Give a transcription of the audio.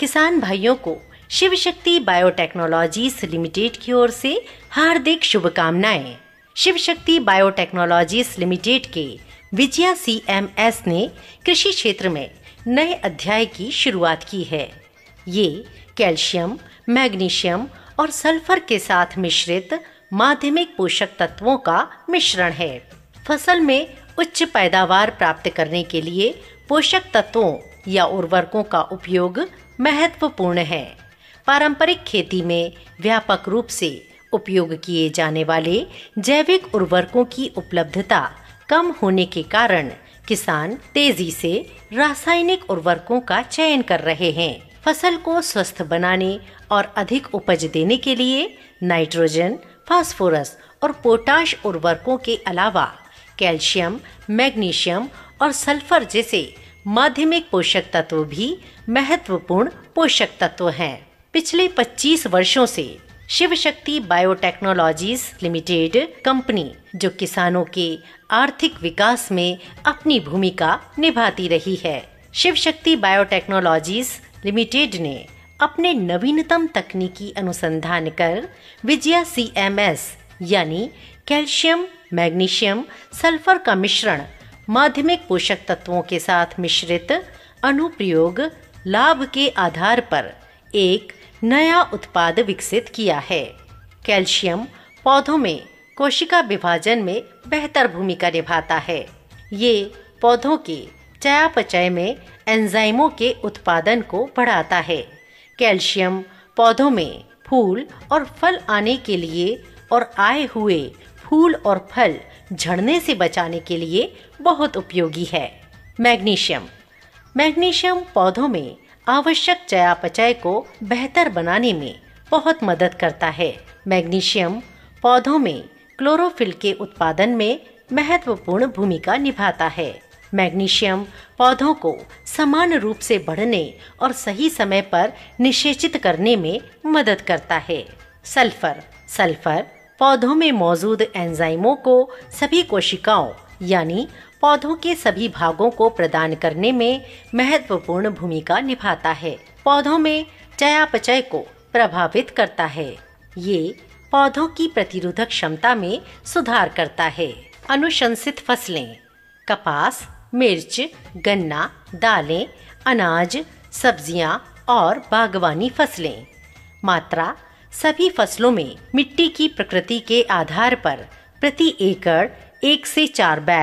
किसान भाइयों को शिव शक्ति बायोटेक्नोलॉजीज लिमिटेड की ओर से हार्दिक शुभकामनाएं। शिव शक्ति बायोटेक्नोलॉजीज लिमिटेड के विजया CMS ने कृषि क्षेत्र में नए अध्याय की शुरुआत की है। ये कैल्शियम, मैग्नीशियम और सल्फर के साथ मिश्रित माध्यमिक पोषक तत्वों का मिश्रण है। फसल में उच्च पैदावार प्राप्त करने के लिए पोषक तत्वों या उर्वरकों का उपयोग महत्वपूर्ण है। पारंपरिक खेती में व्यापक रूप से उपयोग किए जाने वाले जैविक उर्वरकों की उपलब्धता कम होने के कारण किसान तेजी से रासायनिक उर्वरकों का चयन कर रहे हैं। फसल को स्वस्थ बनाने और अधिक उपज देने के लिए नाइट्रोजन, फास्फोरस और पोटाश उर्वरकों के अलावा कैल्शियम, मैग्नीशियम और सल्फर जैसे माध्यमिक पोषक तत्व भी महत्वपूर्ण पोषक तत्व हैं। पिछले 25 वर्षों से Shiv Shakti biotechnologies limited company जो किसानों के आर्थिक विकास में अपनी भूमिका निभाती रही है। शिव शक्ति बायोटेक्नोलॉजीज लिमिटेड ने अपने नवीनतम तकनीकी अनुसंधान कर विजया CMS यानी कैल्शियम, मैग्नीशियम, सल्फर का मिश्रण माध्यमिक पोषक तत्वों के साथ मिश्रित अनुप्रयोग लाभ के आधार पर एक नया उत्पाद विकसित किया है। कैल्शियम पौधों में कोशिका विभाजन में बेहतर भूमिका निभाता है। ये पौधों के चयापचय में एंजाइमों के उत्पादन को बढ़ाता है। कैल्शियम पौधों में फूल और फल आने के लिए और आए हुए फूल और फल झड़ने से बचाने के लिए बहुत उपयोगी है। मैग्नीशियम पौधों में आवश्यक चयापचय को बेहतर बनाने में बहुत मदद करता है। मैग्नीशियम पौधों में क्लोरोफिल के उत्पादन में महत्वपूर्ण भूमिका निभाता है। मैग्नीशियम पौधों को समान रूप से बढ़ने और सही समय पर निषेचित करने में मदद करता है। सल्फर पौधों में मौजूद एंजाइमों को सभी कोशिकाओं यानी पौधों के सभी भागों को प्रदान करने में महत्वपूर्ण भूमिका निभाता है। पौधों में चयापचय को प्रभावित करता है। ये पौधों की प्रतिरोधक क्षमता में सुधार करता है। अनुशंसित फसलें कपास, मिर्च, गन्ना, दालें, अनाज, सब्जियां और बागवानी फसलें। मात्रा सभी फसलों में मिट्टी की प्रकृति के आधार पर प्रति एकड़ 1 से 4 बैग